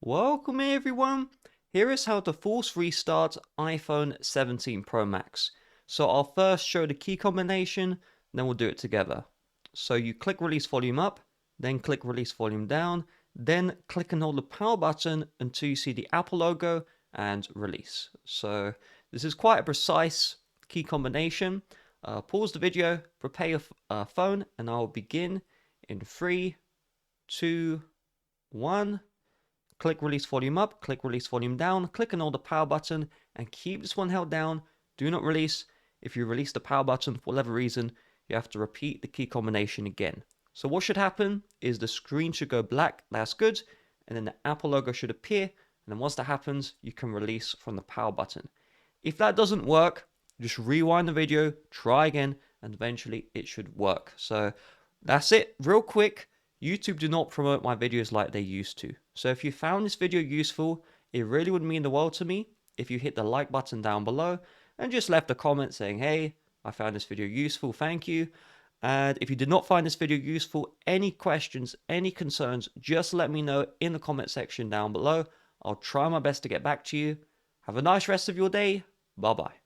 Welcome everyone. Here is how to force restart iPhone 17 Pro Max. So I'll first show the key combination, then we'll do it together. So you click release volume up, then click release volume down, then click and hold the power button until you see the Apple logo and release. So this is quite a precise key combination. Pause the video, prepare your phone, and I'll begin in 3, 2, 1. Click release volume up, click release volume down, click and hold the power button and keep this one held down. Do not release. If you release the power button for whatever reason, you have to repeat the key combination again. So what should happen is the screen should go black, that's good, and then the Apple logo should appear, and then once that happens, you can release from the power button. If that doesn't work, just rewind the video, try again, and eventually it should work. So that's it, real quick. YouTube do not promote my videos like they used to. So if you found this video useful, it really would mean the world to me if you hit the like button down below and just left a comment saying, hey, I found this video useful, thank you. And if you did not find this video useful, any questions, any concerns, just let me know in the comment section down below. I'll try my best to get back to you. Have a nice rest of your day. Bye-bye.